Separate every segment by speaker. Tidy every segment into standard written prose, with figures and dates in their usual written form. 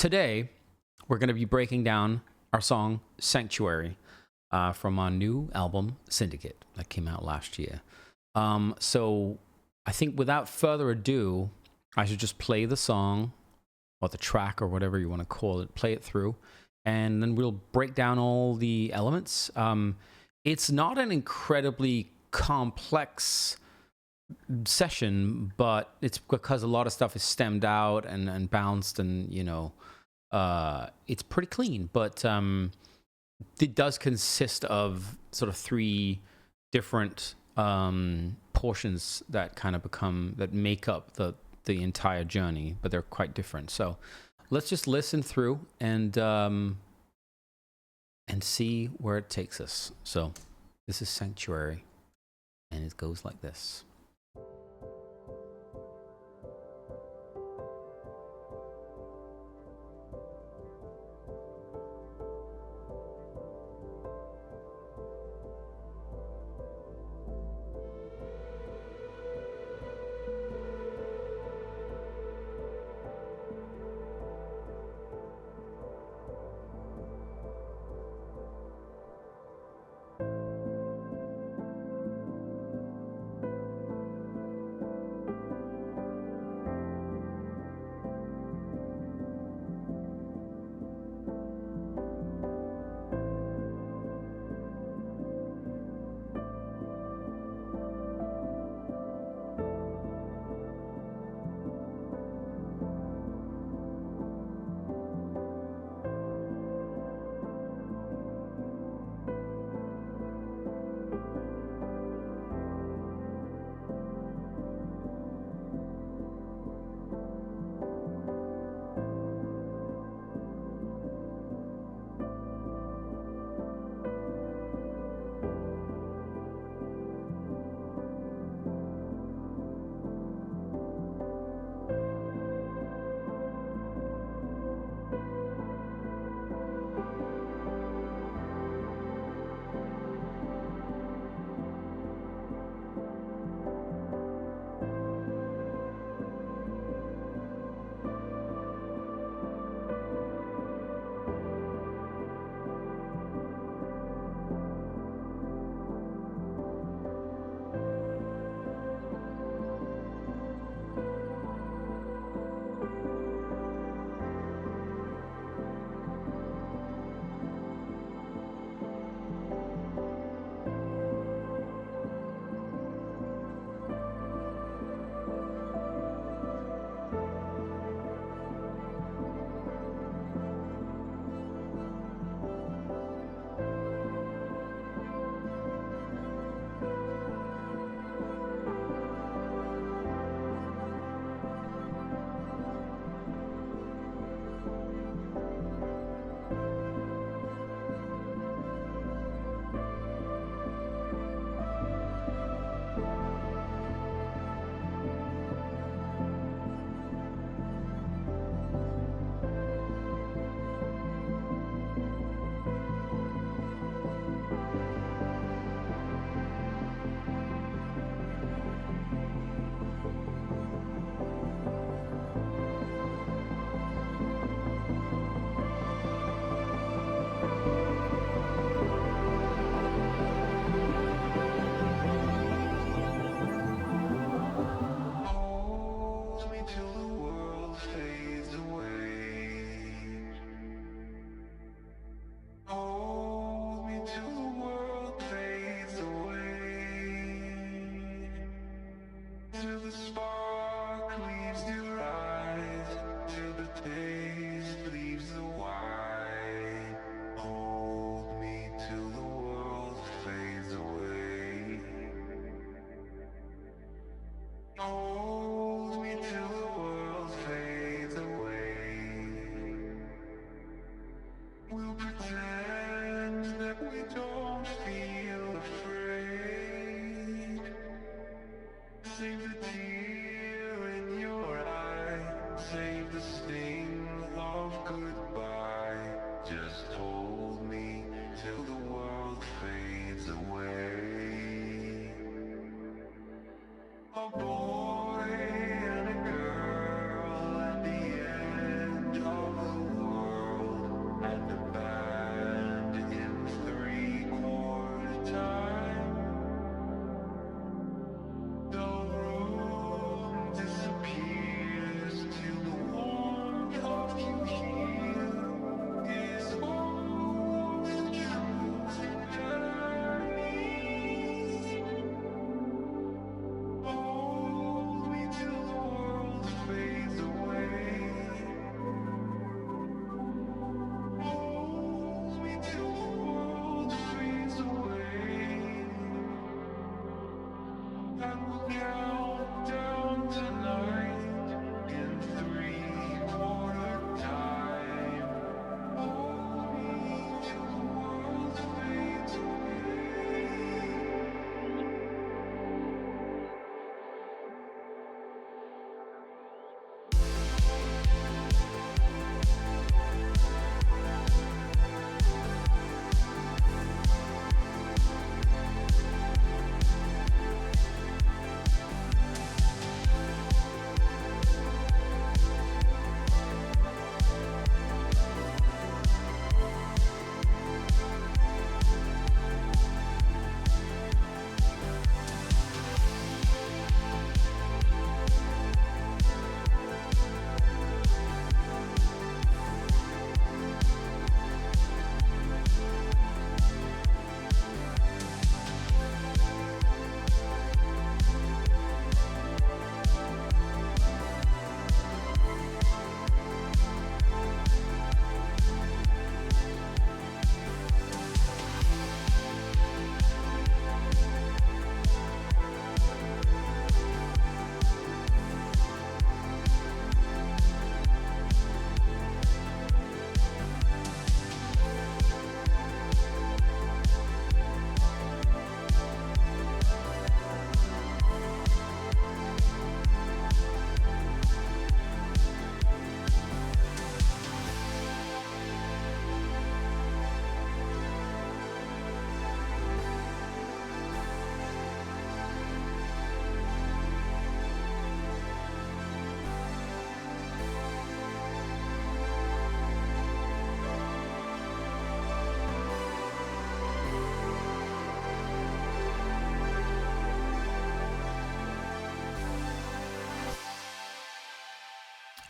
Speaker 1: today we're going to be breaking down our song Sanctuary from our new album Syndicate that came out last year. So I think without further ado, I should just play the song or the track or whatever you want to call it, play it through, and then we'll break down all the elements. It's not an incredibly complex session, but it's because a lot of stuff is stemmed out and bounced, and it's pretty clean. But it does consist of sort of three different portions that kind of that make up the entire journey, but they're quite different. So let's just listen through and see where it takes us. So this is Sanctuary, and it goes like this.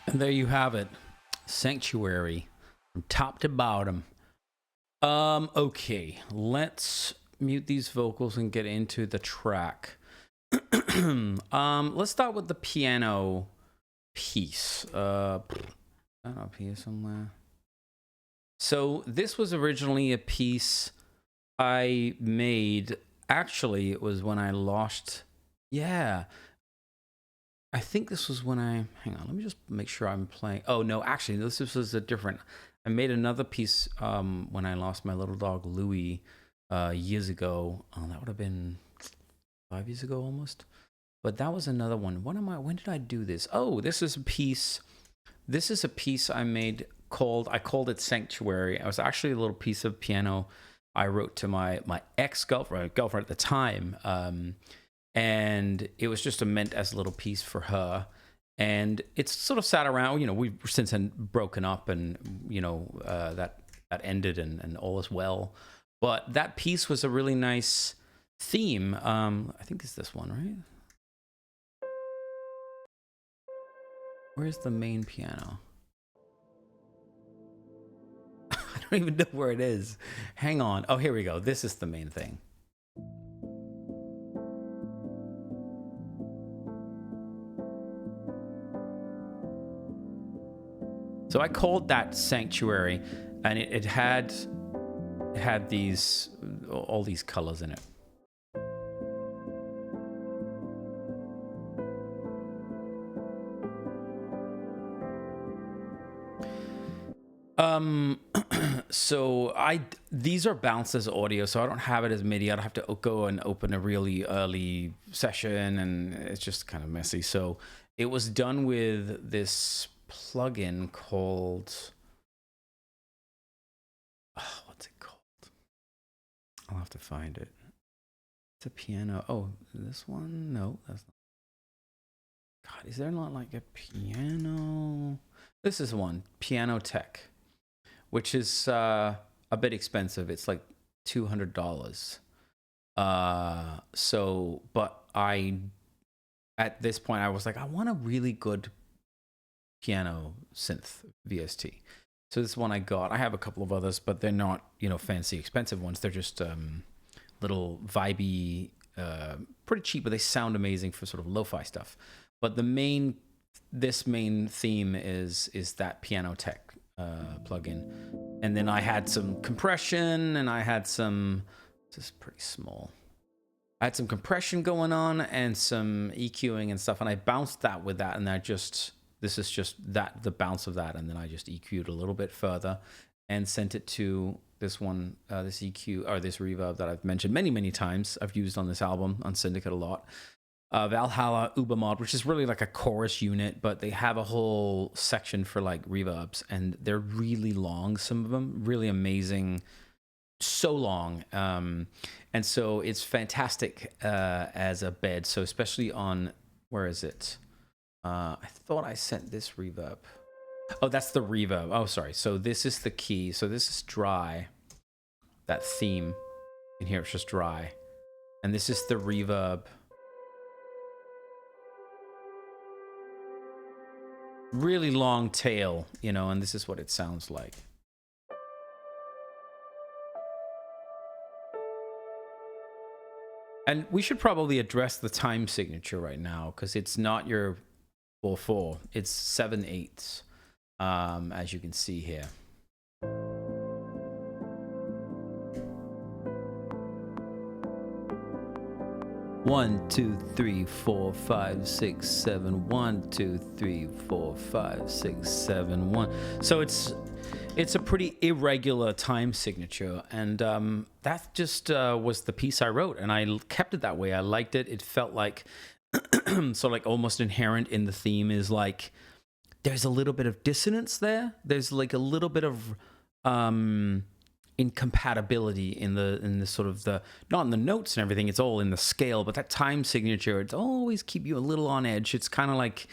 Speaker 1: And there you have it. Sanctuary from top to bottom. Okay, let's mute these vocals and get into the track. Let's start with the piano piece. Up here somewhere. So this was originally a piece I made. Actually, it was when I lost. Yeah. I think this was when I, hang on, let me just make sure I'm playing. Oh, no, actually, this was a different, I made another piece when I lost my little dog, Louie, years ago. Oh, that would have been 5 years ago almost. But that was another one. When did I do this? Oh, this is a piece I made I called it Sanctuary. It was actually a little piece of piano I wrote to my girlfriend at the time. And it was just meant as a little piece for her. And it's sort of sat around, we've since then broken up and, that ended and all is well. But that piece was a really nice theme. I think it's this one, right? Where's the main piano? I don't even know where it is. Hang on. Oh, here we go. This is the main thing. So I called that Sanctuary, and it had all these colors in it. So these are bounced as audio, so I don't have it as MIDI. I'd have to go and open a really early session, and it's just kind of messy. So it was done with this plugin called, what's it called? I'll have to find it. It's a piano. Oh, this one? No, that's not. God, is there not like a piano? This is one, Piano Tech, which is a bit expensive. It's like $200. But at this point, I was like, I want a really good piano synth VST. So this one I got. I have a couple of others, but they're not, fancy, expensive ones. They're just little vibey, pretty cheap, but they sound amazing for sort of lo-fi stuff. But this main theme is that Piano Tech plugin. And then I had some compression, and I had some, this is pretty small. I had some compression going on and some EQing and stuff, and I bounced that with that, and this is just the bounce of that, and then I just EQ'd a little bit further and sent it to this one, this EQ, or this reverb that I've mentioned many, many times. I've used on this album, on Syndicate a lot. Valhalla Ubermod, which is really like a chorus unit, but they have a whole section for like reverbs, and they're really long, some of them, really amazing, so long. And so it's fantastic as a bed. So especially on, where is it? I thought I sent this reverb. Oh, that's the reverb. Oh, sorry. So this is the key. So this is dry. That theme in here, it's just dry. And this is the reverb. Really long tail, and this is what it sounds like. And we should probably address the time signature right now, because it's not your 4/4, it's 7/8, as you can see here. One, two, three, four, five, six, seven. 1, 2, 3, 4, 5, 6, 7, 1. So it's a pretty irregular time signature, and that just was the piece I wrote, and I kept it that way. I liked it. It felt like so like almost inherent in the theme is like there's a little bit of dissonance there. There's like a little bit of incompatibility in the sort of the, not in the notes and everything, it's all in the scale, but that time signature, it's always keep you a little on edge. It's kind of like,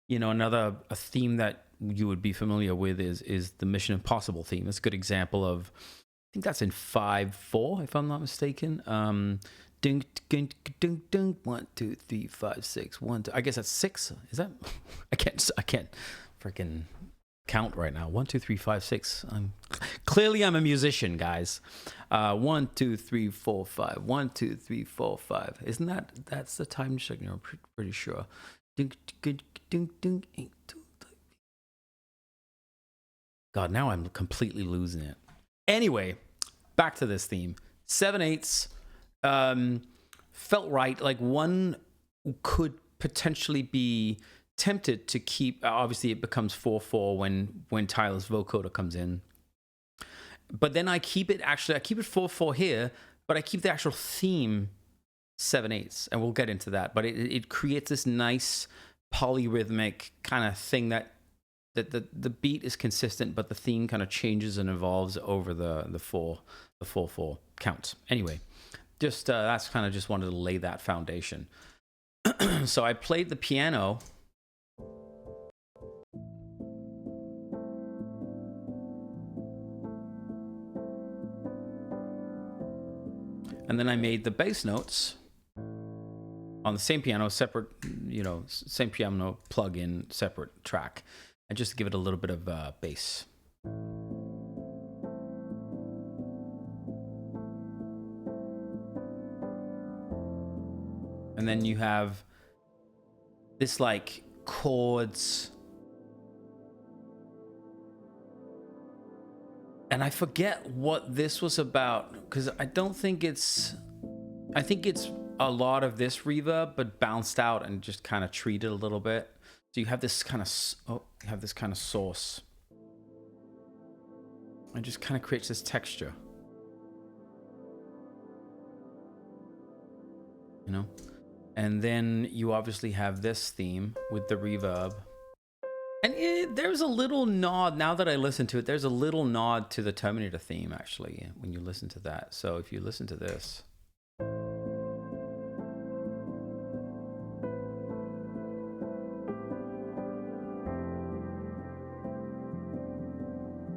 Speaker 1: a theme that you would be familiar with is the Mission Impossible theme. It's a good example of, I think that's in 5/4 if I'm not mistaken. Ding, ding, ding, ding, 1, 2, 3, 5, 6, 1, 2. I guess that's 6. Is that? I can't. freaking count right now. 1, 2, 3, 5, 6. I'm a musician, guys. 1, 2, 3, 4, 5. 1, 2, 3, 4, 5. Isn't that's the time check? I'm pretty sure. Ding, ding, ding, ding, 8, 2, 3. God, now I'm completely losing it. Anyway, back to this theme. 7/8 felt right. Like one could potentially be tempted to keep. Obviously, it becomes 4/4 when Tyler's vocoder comes in. But then I keep it 4/4 here, but I keep the actual theme 7/8, and we'll get into that. But it creates this nice polyrhythmic kind of thing that the beat is consistent, but the theme kind of changes and evolves over the 4/4 counts. Anyway, just that's kind of just wanted to lay that foundation. So I played the piano. And then I made the bass notes on the same piano, separate, same piano plug-in, separate track, and just to give it a little bit of bass. And then you have this like chords. And I forget what this was about, because I think it's a lot of this reverb, but bounced out and just kind of treated a little bit. So you have this kind of source. And just kind of creates this texture. And then you obviously have this theme with the reverb. And there's a little nod, now that I listen to it, there's a little nod to the Terminator theme, actually, when you listen to that. So if you listen to this.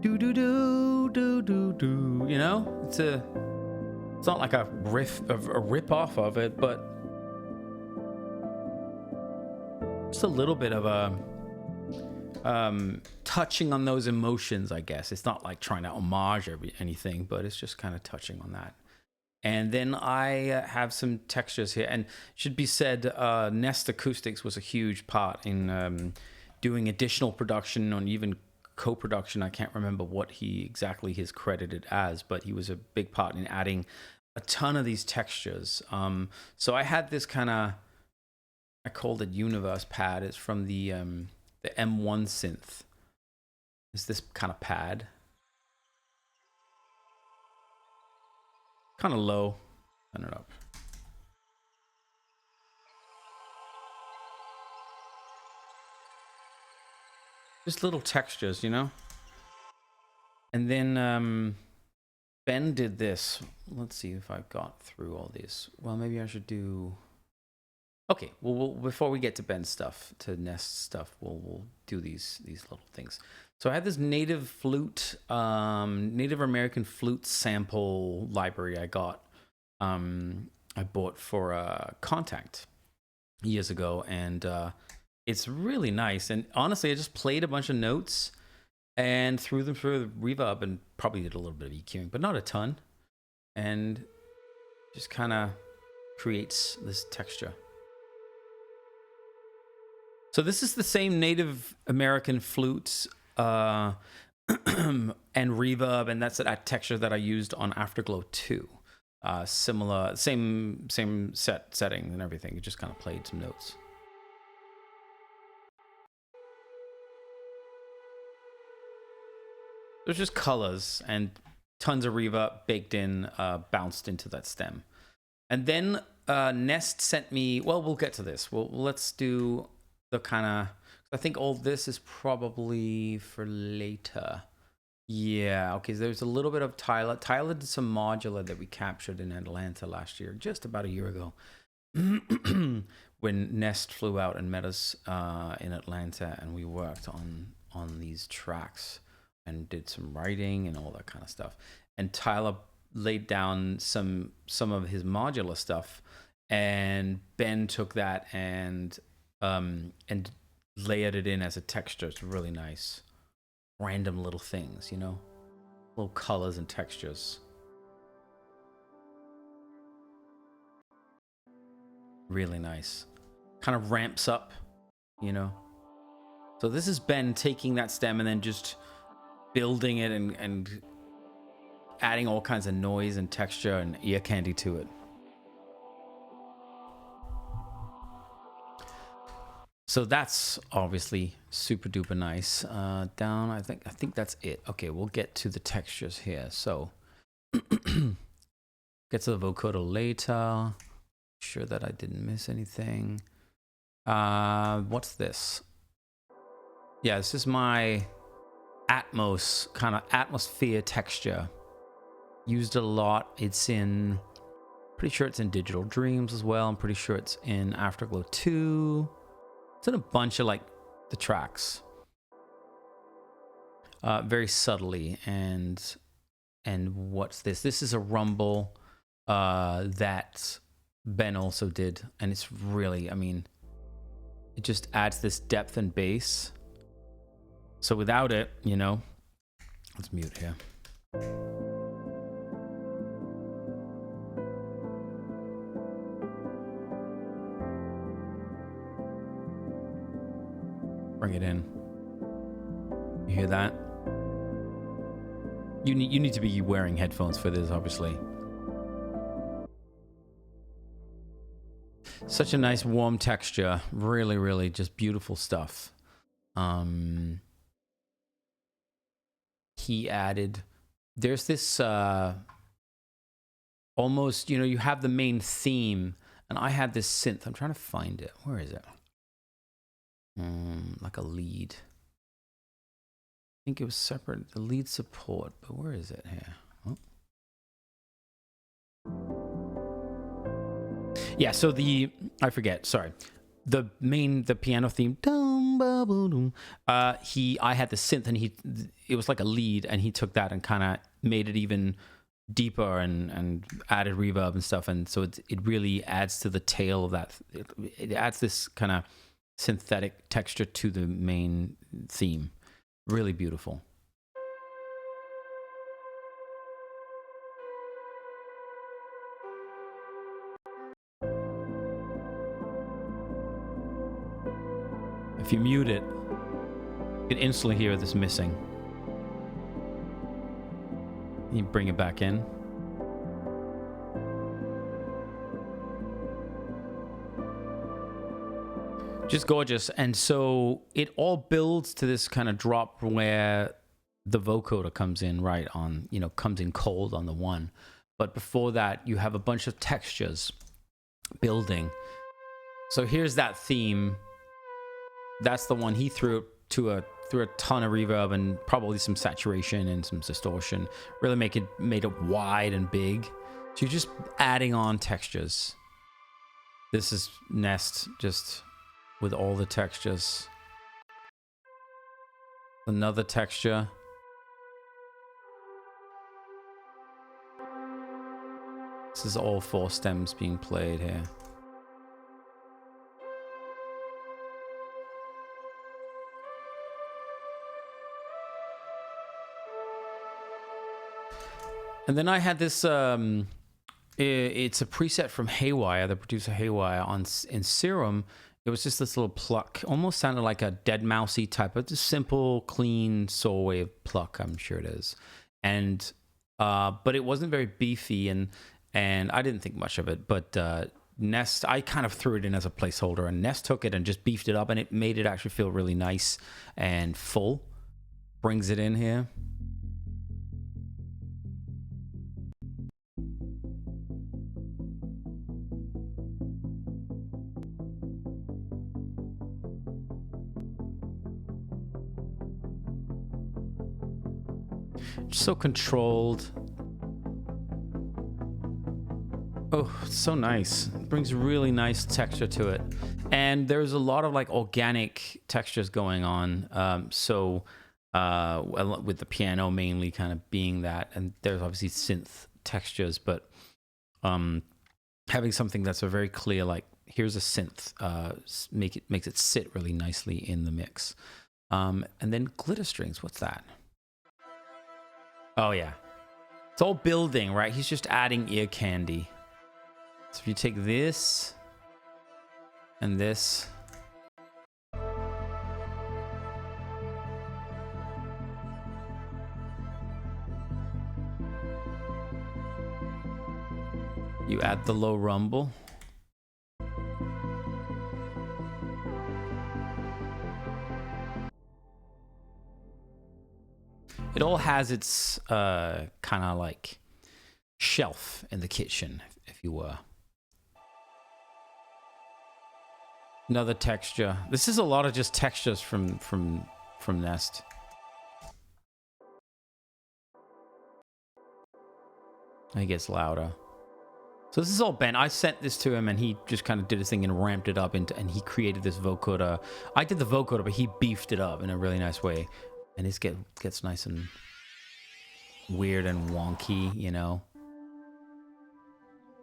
Speaker 1: Do. It's not like a rip off of it, but just a little bit of a touching on those emotions, I guess. It's not like trying to homage anything, but it's just kind of touching on that. And then I have some textures here, and should be said, Nest Acoustics was a huge part in doing additional production on even co-production. I can't remember what his credited as, but he was a big part in adding a ton of these textures. So I had this kind of, I called it Universe pad. It's from the M1 synth. It's this kind of pad. Kind of low. Turn it up. Just little textures, And then Ben did this. Let's see if I got through all these. Well, maybe I should do... Okay, well, before we get to Ben's stuff, to Nest's stuff, we'll do these little things. So I had this Native American flute sample library I bought for Contact years ago, and it's really nice. And honestly, I just played a bunch of notes and threw them through the reverb and probably did a little bit of EQing, but not a ton, and just kind of creates this texture. So this is the same Native American flutes and reverb, and that's that texture that I used on Afterglow 2. Similar, same setting and everything. It just kind of played some notes. There's just colors and tons of reverb baked in, bounced into that stem. And then Nest sent me, well, we'll get to this. Let's do the kind of, I think all this is probably for later. Yeah, okay, so there's a little bit of Tyler. Tyler did some modular that we captured in Atlanta last year, just about a year ago, when Nest flew out and met us in Atlanta, and we worked on these tracks and did some writing and all that kind of stuff. And Tyler laid down some of his modular stuff, and Ben took that and layered it in as a texture. It's really nice. Random little things, you know, little colors and textures. Really nice. Kind of ramps up, you know. So this is Ben taking that stem and then just building it and adding all kinds of noise and texture and ear candy to it. So that's obviously super duper nice. Down, I think that's it. Okay, we'll get to the textures here. So get to the vocoder later. Sure that I didn't miss anything. What's this? Yeah, this is my Atmos kind of atmosphere texture. Used a lot. It's in, pretty sure it's in Digital Dreams as well. I'm pretty sure it's in Afterglow 2. It's in a bunch of like the tracks. Very subtly. And what's this? This is a rumble that Ben also did. And it's really, I mean, it just adds this depth and bass. So without it, you know, let's mute here. Bring it in. You hear that? You need to be wearing headphones for this, obviously. Such a nice warm texture. Really, really just beautiful stuff. He added, there's this almost, you know, you have the main theme, and I had this synth. I'm trying to find it. Where is it? Like a lead. I think it was separate, the lead support, but where is it here? Oh. Yeah, so I forget, sorry. The piano theme, I had the synth, and it was like a lead, and he took that and kind of made it even deeper and added reverb and stuff, and so it really adds to the tail of that. It adds this kind of synthetic texture to the main theme. Really beautiful. If you mute it, you can instantly hear this missing. You bring it back in. Just gorgeous. And so it all builds to this kind of drop where the vocoder comes in right on, you know, comes in cold on the one. But before that, you have a bunch of textures building. So here's that theme. That's the one he threw through a ton of reverb and probably some saturation and some distortion. Really made it wide and big. So you're just adding on textures. This is Nest just with all the textures. Another texture. This is all 4 stems being played here. And then I had this, it's a preset from Haywire, the producer Haywire in Serum. It was just this little pluck, almost sounded like a Dead Mousey type of just simple, clean soul wave pluck, I'm sure it is. And, but it wasn't very beefy and I didn't think much of it, but Nest, I kind of threw it in as a placeholder, and Nest took it and just beefed it up, and it made it actually feel really nice and full. Brings it in here. So controlled. Oh, so nice. It brings really nice texture to it. And there's a lot of like organic textures going on. So with the piano mainly kind of being that, and there's obviously synth textures, but having something that's a very clear like here's a synth. Makes it sit really nicely in the mix. And then glitter strings. What's that? Oh yeah, it's all building, right? He's just adding ear candy. So if you take this and this. You add the low rumble. It all has its kind of like shelf in the kitchen, if you were. Another texture. This is a lot of just textures from Nest. It gets louder. So this is all Ben. I sent this to him, and he just kind of did his thing and ramped it up and he created this vocoder. I did the vocoder, but he beefed it up in a really nice way, and it gets nice and weird and wonky, you know.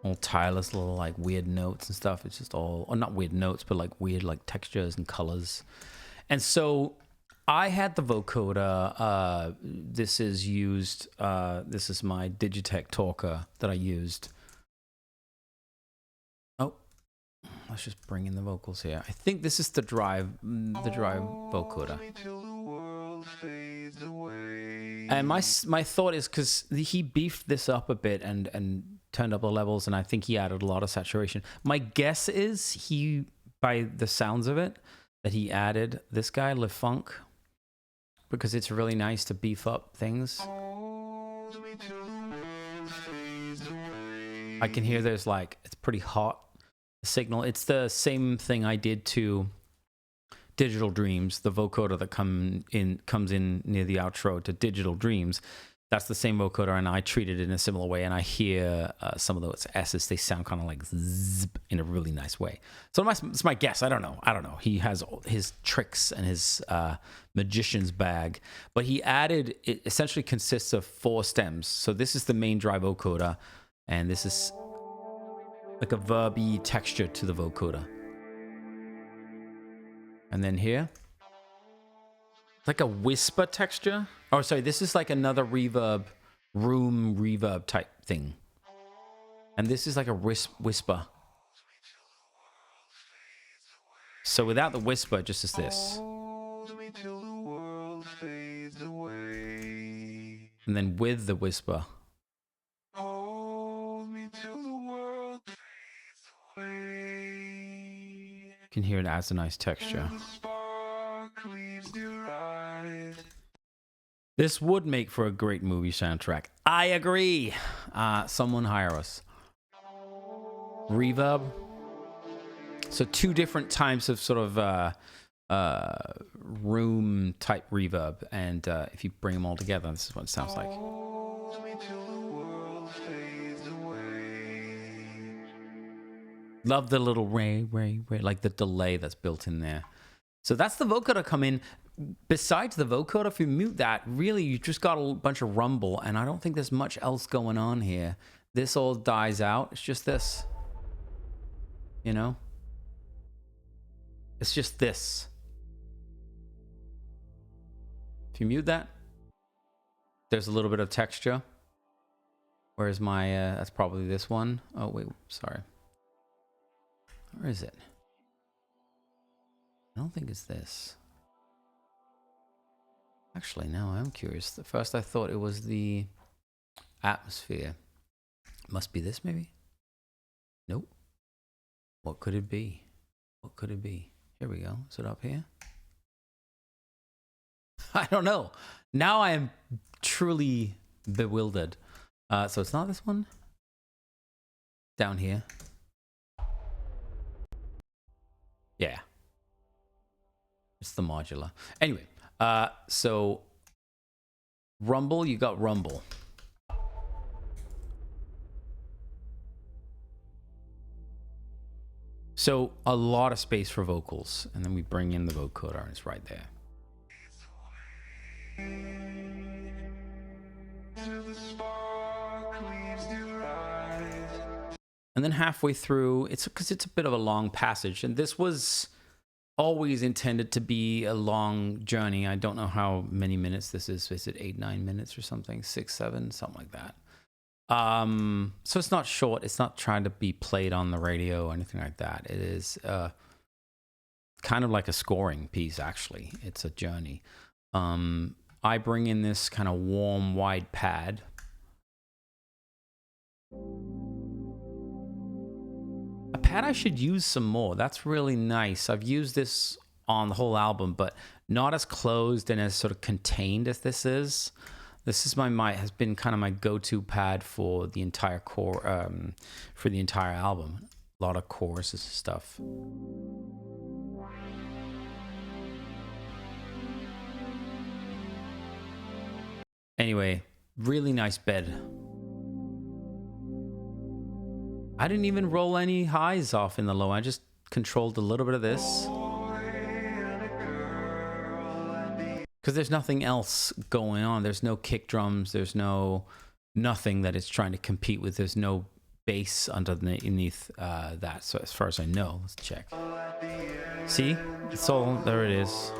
Speaker 1: All tireless little like weird notes and stuff. It's just all, or not weird notes, but like weird like textures and colors. And so I had the vocoder. This is used. This is my Digitech talker that I used. Oh, let's just bring in the vocals here. I think this is the drive vocoder. And my thought is, because he beefed this up a bit and turned up the levels, and I think he added a lot of saturation. My guess is he, by the sounds of it, that he added this guy, LeFunk, because it's really nice to beef up things. I can hear there's like, it's pretty hot, the signal. It's the same thing I did to Digital Dreams, the vocoder that comes in near the outro to Digital Dreams. That's the same vocoder, and I treat it in a similar way, and I hear some of those S's, they sound kind of like zip in a really nice way. So it's my guess. I don't know. He has his tricks and his magician's bag, but he added, it essentially consists of 4 stems. So this is the main drive vocoder, and this is like a verby texture to the vocoder. And then here, it's like a whisper texture. Oh, sorry, this is like another reverb, room reverb type thing. And this is like a whisper. So without the whisper, just as this. And then with the whisper. You can hear it adds a nice texture. This would make for a great movie soundtrack. I agree. Someone hire us. Reverb. So 2 different types of sort of room type reverb, and if you bring them all together, this is what it sounds like. Love the little ray, like the delay that's built in there. So that's the vocoder come in. Besides the vocoder, if you mute that, really you just got a bunch of rumble, and I don't think there's much else going on here. This all dies out. It's just this. You know? It's just this. If you mute that, there's a little bit of texture. Where's my, that's probably this one. Oh, wait, sorry. Where is it? I don't think it's this. Actually, no, I'm curious. At first I thought it was the atmosphere. Must be this, maybe? Nope. What could it be? What could it be? Here we go. Is it up here? I don't know. Now I am truly bewildered. So it's not this one? Down here. Yeah. It's the modular. Anyway, so rumble, you got rumble. So a lot of space for vocals, and then we bring in the vocoder, and it's right there. And then halfway through, it's because it's a bit of a long passage. And this was always intended to be a long journey. I don't know how many minutes this is. Is it 8, 9 minutes or something? 6, 7, something like that. So it's not short. It's not trying to be played on the radio or anything like that. It is kind of like a scoring piece, actually. It's a journey. I bring in this kind of warm, wide pad. A pad I should use some more. That's really nice. I've used this on the whole album, but not as closed and as sort of contained as this is. This is has been kind of my go-to pad for the entire for the entire album. A lot of choruses and stuff. Anyway, really nice bed. I didn't even roll any highs off in the low. I just controlled a little bit of this. Because there's nothing else going on. There's no kick drums. There's nothing that it's trying to compete with. There's no bass underneath that. So as far as I know, let's check. See? It's all, there it is.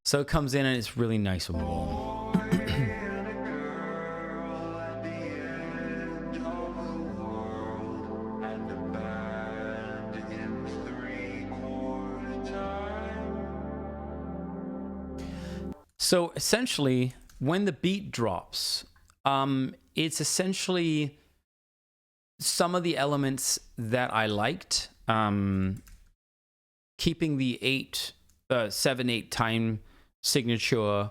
Speaker 1: So it comes in and it's really nice and warm. So essentially, when the beat drops, it's essentially some of the elements that I liked, keeping the 7/8 time signature,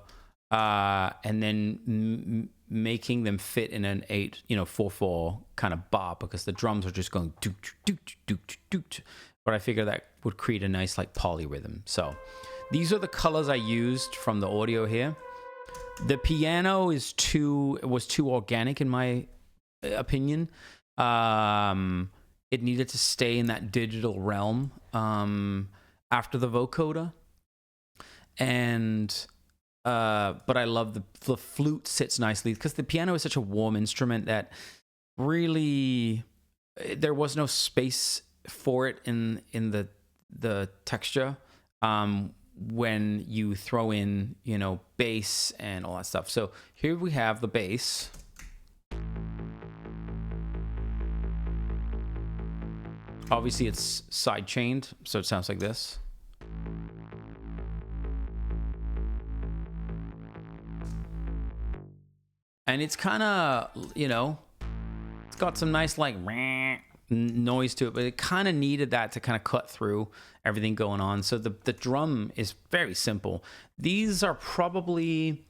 Speaker 1: and then making them fit in an 8/4/4 kind of bar, because the drums are just going doot doot doot doot. But I figure that would create a nice like polyrhythm. So these are the colors I used from the audio here. The piano was too organic in my opinion. It needed to stay in that digital realm after the vocoder. And but I love the flute sits nicely, because the piano is such a warm instrument that really there was no space for it in the texture. When you throw in, bass and all that stuff. So here we have the bass. Obviously it's side chained, so it sounds like this. And it's kind of, it's got some nice like noise to it, but it kind of needed that to kind of cut through everything going on. So the drum is very simple. These are probably,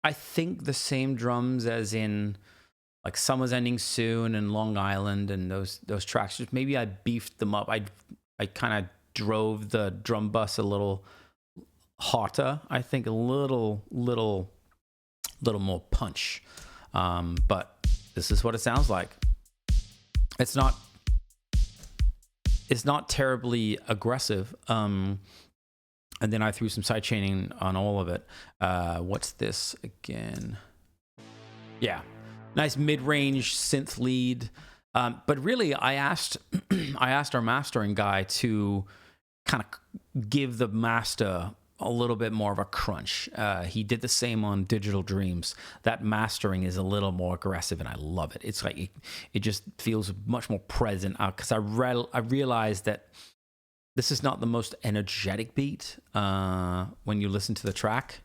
Speaker 1: I think, the same drums as in like Summer's Ending Soon and Long Island and those tracks. Just maybe I beefed them up. I kind of drove the drum bus a little hotter. I think a little more punch. But this is what it sounds like. It's not terribly aggressive. And then I threw some side chaining on all of it. What's this again? Yeah, nice mid-range synth lead. But really, I asked our mastering guy to kind of give the master a little bit more of a crunch. He did the same on Digital Dreams. That mastering is a little more aggressive, and I love it. It's like it just feels much more present, because I realized that this is not the most energetic beat when you listen to the track.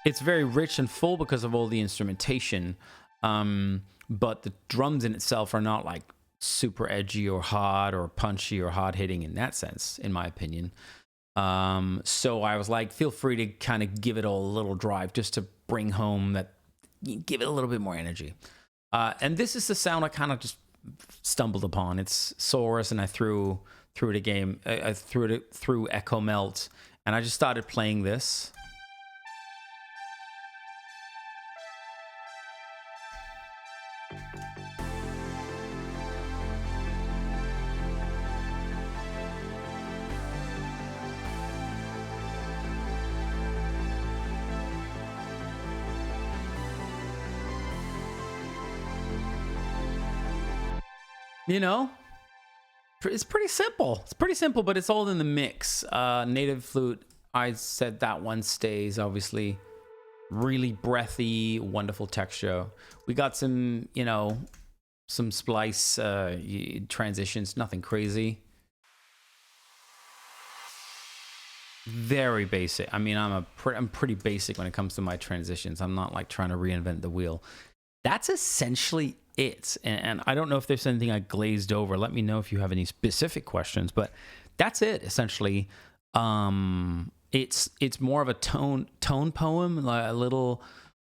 Speaker 1: It's very rich and full because of all the instrumentation, but the drums in itself are not like super edgy or hard or punchy or hard hitting in that sense, in my opinion. So I was like, feel free to kind of give it a little drive just to bring home that, give it a little bit more energy. And this is the sound I kind of just stumbled upon. It's Saurus, and I threw it again. I threw it through Echo Melt, and I just started playing this. You know, it's pretty simple. It's pretty simple, but it's all in the mix. Native flute, I said that one stays, obviously. Really breathy, wonderful texture. We got some, you know, some splice transitions, nothing crazy. Very basic. I mean, I'm pretty basic when it comes to my transitions. I'm not like trying to reinvent the wheel. That's essentially it. And I don't know if there's anything I glazed over. Let me know if you have any specific questions, but that's it essentially. It's more of a tone poem,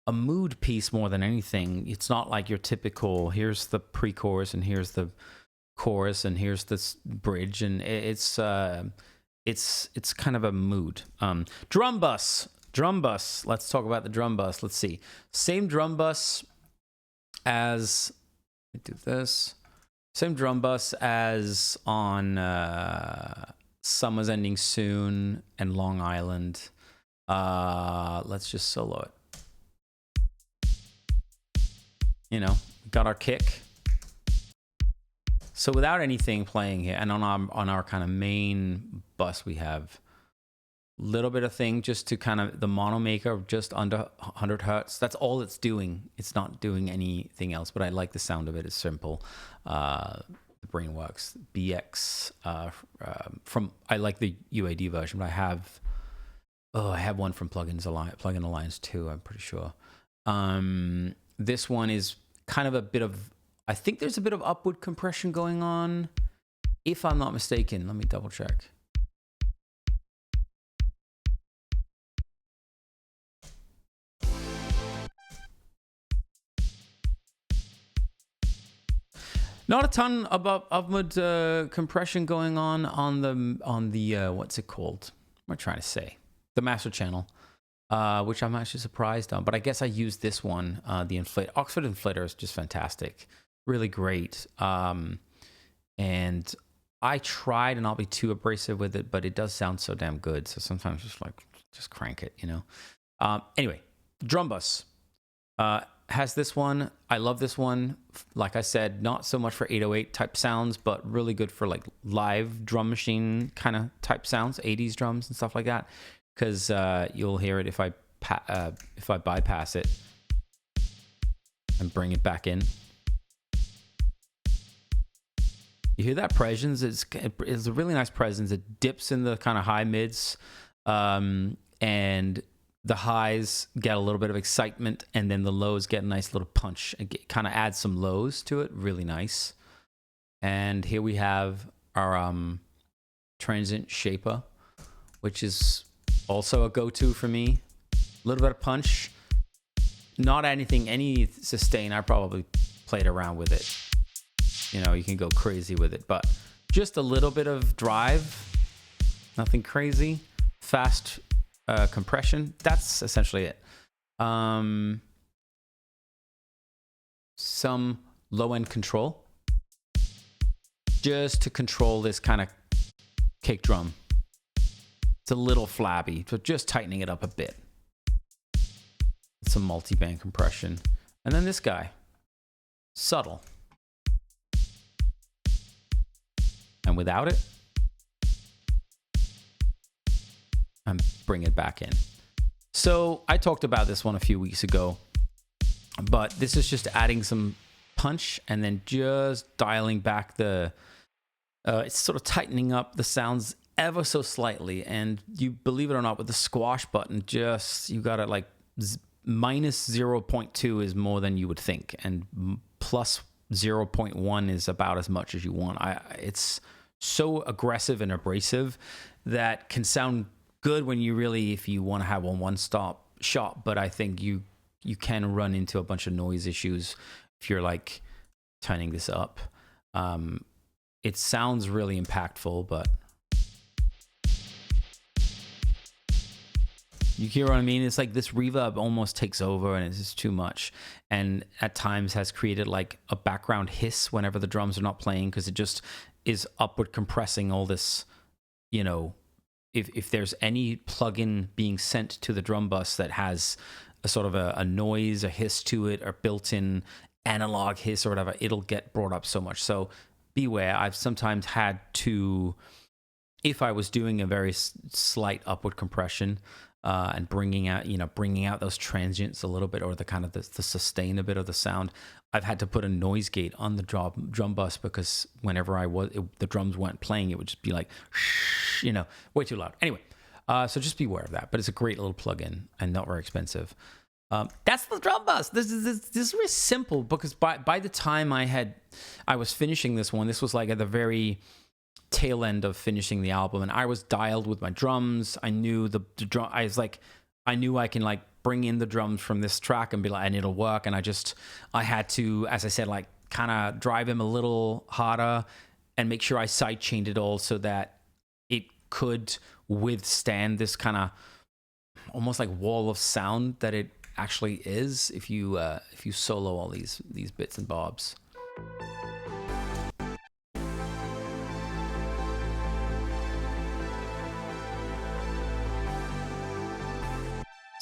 Speaker 1: a mood piece more than anything. It's not like your typical here's the pre-chorus and here's the chorus and here's this bridge, and it's kind of a mood. Drum bus. Let's talk about the drum bus. Let's see. Same drum bus as, let me do this. Same drum bus as on Summer's Ending Soon and Long Island. Let's just solo it. You know, got our kick. So without anything playing here, and on our kind of main bus, we have a little bit of thing just to kind of the mono maker, just under 100 hertz. That's all it's doing. It's not doing anything else, but I like the sound of it. It's simple. The Brainworks BX I like the UAD version, but I have one from Plugin Alliance too, I'm pretty sure. This one is kind of a bit of, I think there's a bit of upward compression going on, if I'm not mistaken. Let me double check. Not a ton of upward compression going on the what's it called? What am I trying to say? The master channel, which I'm actually surprised on. But I guess I used this one, the Oxford Inflator is just fantastic, really great. And I tried, and I'll be too abrasive with it, but it does sound so damn good. So sometimes just crank it, you know. Anyway, drum bus. Has this one. I love this one. Like I said, not so much for 808 type sounds, but really good for like live drum machine kind of type sounds, 80s drums and stuff like that. Because you'll hear it if I bypass it and bring it back in. You hear that presence? It's a really nice presence. It dips in the kind of high mids, and the highs get a little bit of excitement, and then the lows get a nice little punch. It kind of adds some lows to it. Really nice. And here we have our Transient Shaper, which is also a go-to for me. A little bit of punch. Not any sustain. I probably played around with it. You know, you can go crazy with it, but just a little bit of drive. Nothing crazy. Fast compression. That's essentially it. Some low-end control, just to control this kind of kick drum. It's a little flabby, so just tightening it up a bit. Some multi-band compression. And then this guy, subtle. And without it, and bring it back in. So I talked about this one a few weeks ago, but this is just adding some punch and then just dialing back it's sort of tightening up the sounds ever so slightly. And you believe it or not, with the squash button, you got it like minus 0.2 is more than you would think, and plus 0.1 is about as much as you want. It's so aggressive and abrasive that can sound good when if you want to have one-stop shop, but I think you can run into a bunch of noise issues if you're like turning this up. It sounds really impactful, but you hear what I mean? It's like this reverb almost takes over, and it's just too much, and at times has created like a background hiss whenever the drums are not playing, because it just is upward compressing all this, you know. If there's any plugin being sent to the drum bus that has a sort of a noise, a hiss to it, or built-in analog hiss or whatever, it'll get brought up so much. So beware. I've sometimes had to, if I was doing a very slight upward compression and bringing out those transients a little bit, or the kind of the sustain a bit of the sound, I've had to put a noise gate on the drum bus, because whenever the drums weren't playing, it would just be like, way too loud. Anyway, so just beware of that. But it's a great little plugin and not very expensive. That's the drum bus. This is very simple, because by the time I was finishing this one, this was like at the very tail end of finishing the album, and I was dialed with my drums. I knew the drum. I knew I can like bring in the drums from this track and be like, and it'll work. And I had to, as I said, like kind of drive him a little harder and make sure I sidechained it all so that it could withstand this kind of almost like wall of sound that it actually is if you solo all these bits and bobs.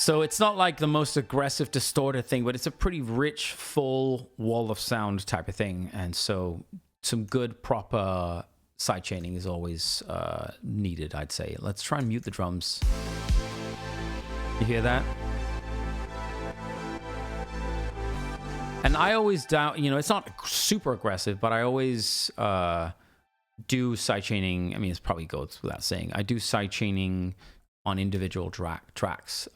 Speaker 1: So it's not like the most aggressive distorted thing, but it's a pretty rich, full wall of sound type of thing. And so some good proper sidechaining is always needed, I'd say. Let's try and mute the drums. You hear that? And I always it's not super aggressive, but I always do sidechaining. I mean, it probably goes without saying. I do sidechaining on individual tracks.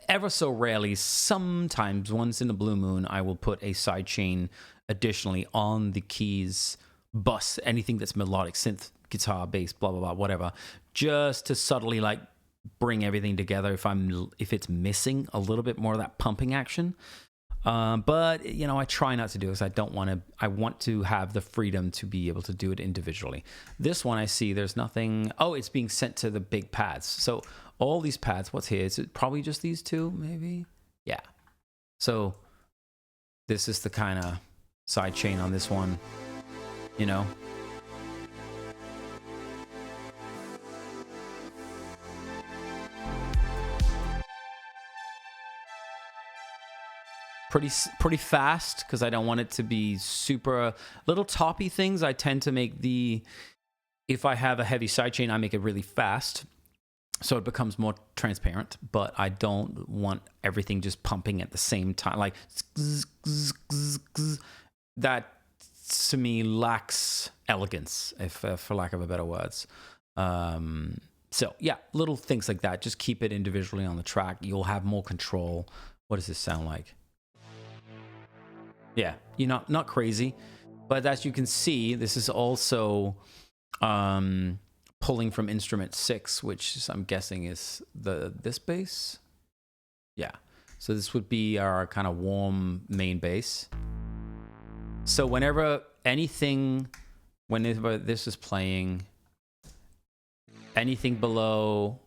Speaker 1: Ever so rarely, sometimes once in a blue moon, I will put a sidechain additionally on the keys bus, anything that's melodic, synth, guitar, bass, blah, blah, blah, whatever, just to subtly like bring everything together if it's missing a little bit more of that pumping action. But I try not to do it, because I want to have the freedom to be able to do it individually. This one I see there's nothing. Oh, it's being sent to the big pads. So all these pads, what's here? Is it probably just these two, maybe? Yeah. So this is the kind of side chain on this one, Pretty fast, because I don't want it to be super little toppy things. I tend to make if I have a heavy sidechain, I make it really fast, so it becomes more transparent. But I don't want everything just pumping at the same time, like that. To me, lacks elegance, for lack of better words. So yeah, little things like that. Just keep it individually on the track. You'll have more control. What does this sound like? Yeah, you're not crazy, but as you can see, this is also pulling from instrument 6, which I'm guessing is this bass. Yeah, so this would be our kind of warm main bass. So whenever this is playing, anything below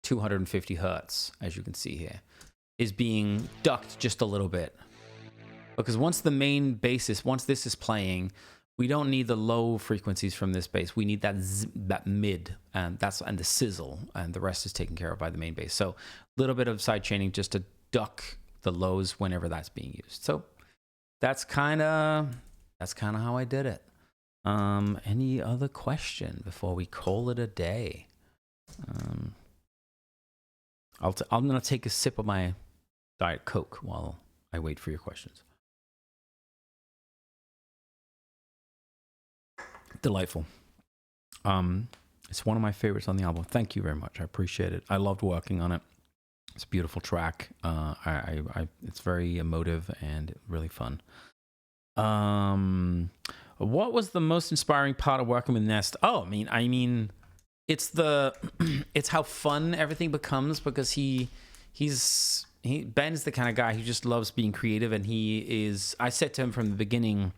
Speaker 1: 250 hertz, as you can see here, is being ducked just a little bit. Because once this is playing, we don't need the low frequencies from this bass. We need that mid, and the sizzle, and the rest is taken care of by the main bass. So a little bit of side chaining just to duck the lows whenever that's being used. So that's kind of how I did it. Any other question before we call it a day? I'm gonna take a sip of my Diet Coke while I wait for your questions. Delightful. It's one of my favorites on the album. Thank you very much. I appreciate it. I loved working on it. It's a beautiful track. It's very emotive and really fun. What was the most inspiring part of working with Nest? Oh, I mean, it's it's how fun everything becomes, because Ben's the kind of guy who just loves being creative, and I said to him from the beginning,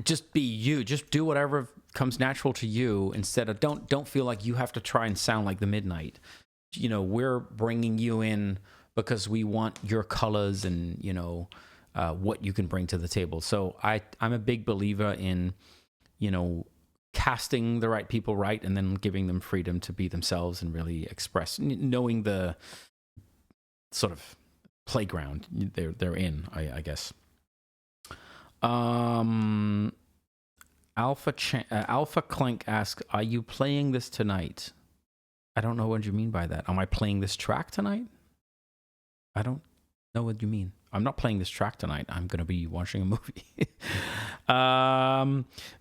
Speaker 1: just be you, just do whatever comes natural to you, instead of don't feel like you have to try and sound like the Midnight. We're bringing you in because we want your colors and what you can bring to the table. So I'm a big believer in casting the right people right, and then giving them freedom to be themselves and really express, knowing the sort of playground they're in, I guess. Alpha Clink asks, "Are you playing this tonight?" I don't know what you mean by that. Am I playing this track tonight? I don't know what you mean. I'm not playing this track tonight. I'm going to be watching a movie.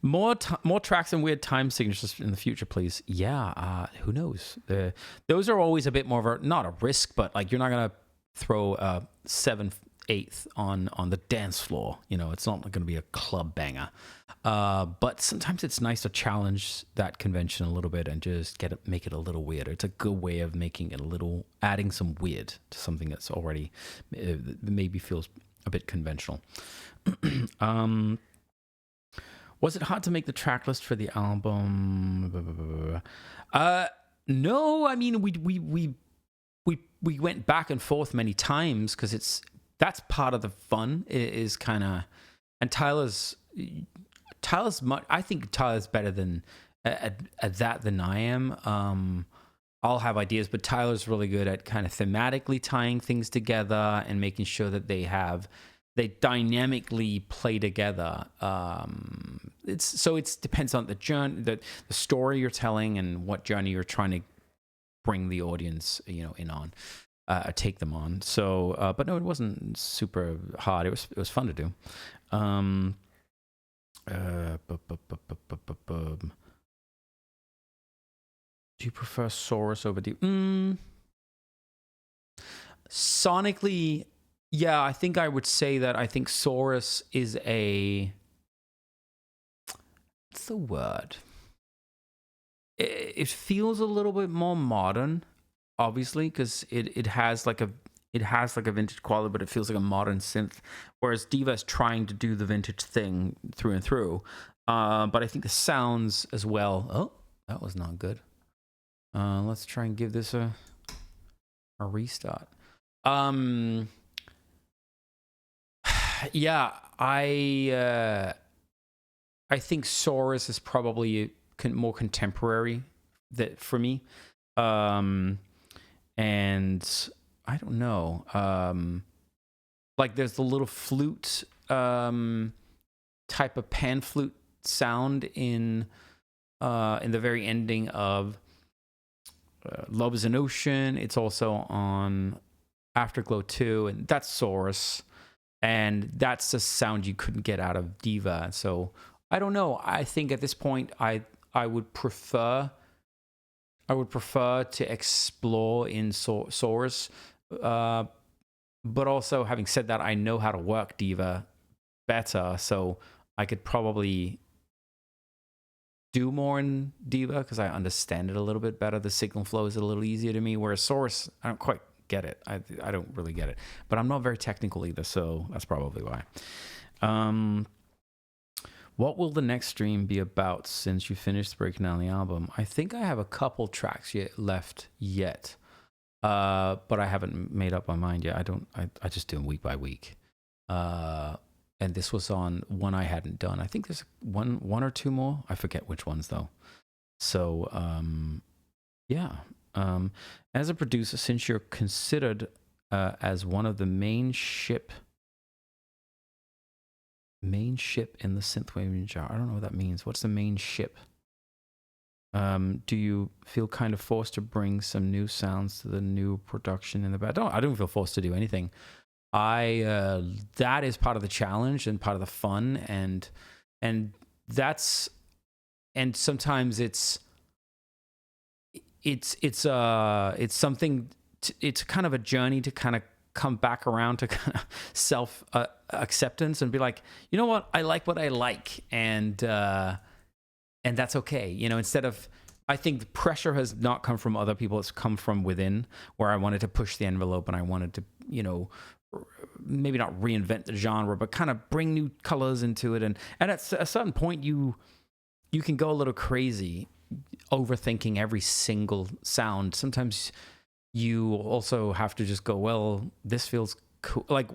Speaker 1: More tracks and weird time signatures in the future, please. Yeah, who knows? Those are always a bit more of a, not a risk, but like you're not going to throw a 7/8 on the dance floor. You know, it's not going to be a club banger. But sometimes it's nice to challenge that convention a little bit and just make it a little weirder. It's a good way of making it adding some weird to something that's already maybe feels a bit conventional. Was it hard to make the track list for the album? No, I mean we went back and forth many times because that's part of the fun is kind of, and Tyler's much. I think Tyler's better than at that than I am. I'll have ideas, but Tyler's really good at kind of thematically tying things together and making sure that they dynamically play together. It depends on the journey, the story you're telling, and what journey you're trying to bring the audience, in on, take them on. So, but no, it wasn't super hard. It was fun to do. Do you prefer Saurus over Diva? Sonically, yeah, I think I would say that I think Saurus is what's the word? It feels a little bit more modern, obviously, because it has like a vintage quality, but it feels like a modern synth. Whereas Diva is trying to do the vintage thing through and through. But I think the sounds as well. Oh, that was not good. Let's try and give this a restart. Yeah, I think Saurus is probably more contemporary for me. And I don't know. Like there's the little flute type of pan flute sound in the very ending of Love is an Ocean. It's also on Afterglow 2, and that's Saurus. And that's the sound you couldn't get out of Diva. So I don't know. I think at this point I would prefer to explore in Saurus. But also, having said that, I know how to work Diva better, so I could probably do more in Diva because I understand it a little bit better. The signal flow is a little easier to me, whereas Saurus, I don't quite get it. I don't really get it. But I'm not very technical either, so that's probably why. What will the next stream be about since you finished breaking down the album? I think I have a couple tracks left yet. But I haven't made up my mind yet. I just do them week by week. And this was on one I hadn't done. I think there's one or two more. I forget which ones though. So, yeah. As a producer, since you're considered as one of the main ship in the synthwave genre, I don't know what that means. What's the main ship? Do you feel kind of forced to bring some new sounds to the new production in the back? I don't feel forced to do anything. That is part of the challenge and part of the fun, and sometimes it's something. It's kind of a journey to kind of come back around to kind of self acceptance and be like, you know what, I like what I like, and that's okay. Instead of, I think the pressure has not come from other people. It's come from within, where I wanted to push the envelope and I wanted to, maybe not reinvent the genre, but kind of bring new colors into it. And at a certain point, you can go a little crazy overthinking every single sound. Sometimes you also have to just go, well, this feels cool. Like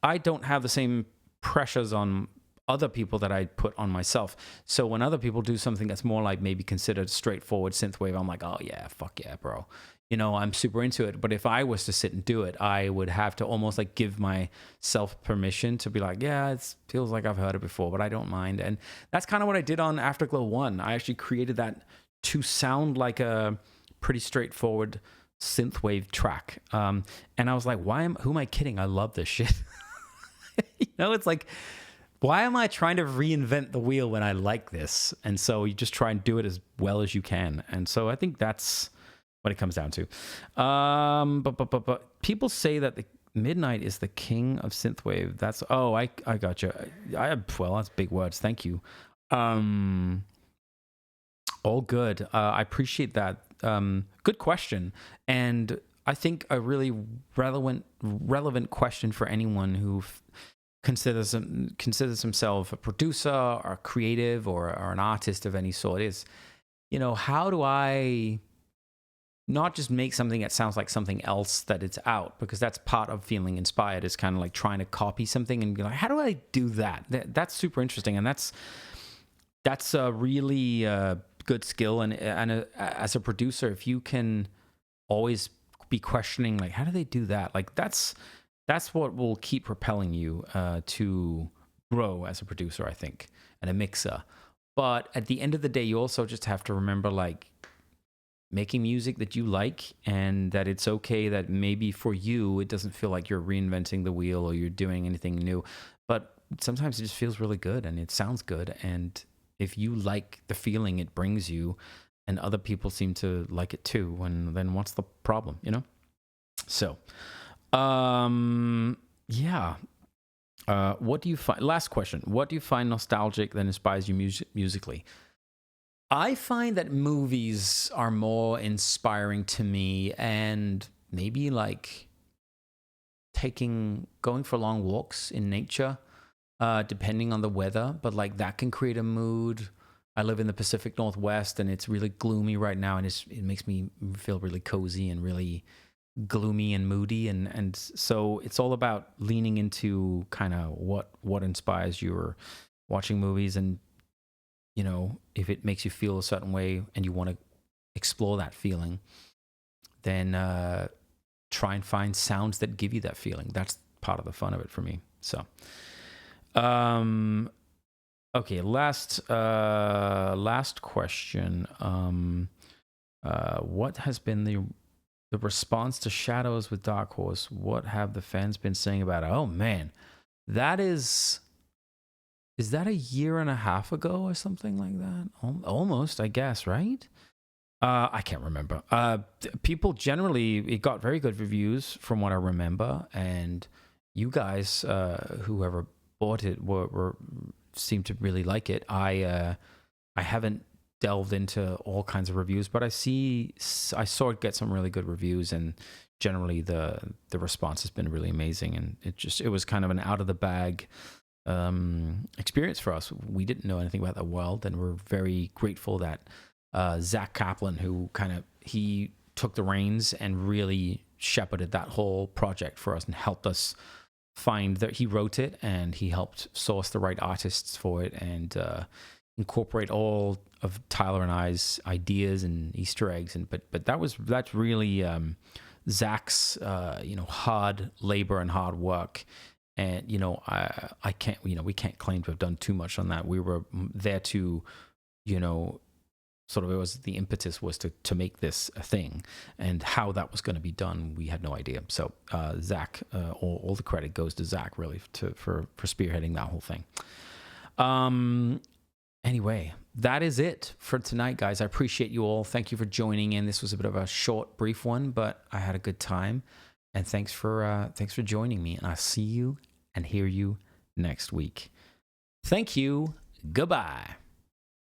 Speaker 1: I don't have the same pressures on other people that I put on myself. So when other people do something that's more like maybe considered straightforward synthwave, I'm like, oh yeah, fuck yeah, bro. I'm super into it. But if I was to sit and do it, I would have to almost like give myself permission to be like, yeah, it feels like I've heard it before, but I don't mind. And that's kind of what I did on Afterglow 1. I actually created that to sound like a pretty straightforward synthwave track. And I was like, who am I kidding? I love this shit. It's like, why am I trying to reinvent the wheel when I like this? And so you just try and do it as well as you can. And so I think that's what it comes down to. But people say that the Midnight is the king of synthwave. I gotcha. Well, that's big words. Thank you. All good. I appreciate that. Good question. And I think a really relevant question for anyone who considers himself a producer or a creative or an artist of any sort is, how do I not just make something that sounds like something else that it's out? Because that's part of feeling inspired, is kind of like trying to copy something and be like, how do I do that? That's super interesting. And that's a really good skill. And as a producer, if you can always be questioning, like, how do they do that? Like, that's what will keep propelling you to grow as a producer, I think, and a mixer. But at the end of the day, you also just have to remember, like, making music that you like, and that it's okay that maybe for you, it doesn't feel like you're reinventing the wheel or you're doing anything new. But sometimes it just feels really good and it sounds good. And if you like the feeling it brings you and other people seem to like it too, and then what's the problem, So, yeah. What do you find? Last question. What do you find nostalgic that inspires you musically? I find that movies are more inspiring to me, and maybe like going for long walks in nature, depending on the weather. But like that can create a mood. I live in the Pacific Northwest, and it's really gloomy right now, and it makes me feel really cozy and really gloomy and moody, and so it's all about leaning into kind of what inspires you, or watching movies, and if it makes you feel a certain way and you want to explore that feeling, then try and find sounds that give you that feeling. That's part of the fun of it for me. So okay, last question. What has been the response to Shadows with Dark Horse? What have the fans been saying about it? Oh man, that is that a year and a half ago or something like that? Almost, I guess, right? I can't remember. People generally, it got very good reviews from what I remember, and you guys, whoever bought it, seemed to really like it. I haven't delved into all kinds of reviews, but I saw it get some really good reviews, and generally the response has been really amazing. And it was kind of an out of the bag experience for us. We didn't know anything about the world, and we're very grateful that Zach Kaplan, who he took the reins and really shepherded that whole project for us and helped us find that. He wrote it, and he helped source the right artists for it, and incorporate all of Tyler and I's ideas and Easter eggs. But that's really Zach's hard labor and hard work. And I can't, we can't claim to have done too much on that. We were there to, sort of, it was the impetus was to make this a thing, and how that was going to be done, we had no idea. So Zach, all the credit goes to Zach, really, for spearheading that whole thing. Anyway, that is it for tonight, guys. I appreciate you all. Thank you for joining in. This was a bit of a short, brief one, but I had a good time. And thanks for joining me. And I'll see you and hear you next week. Thank you. Goodbye.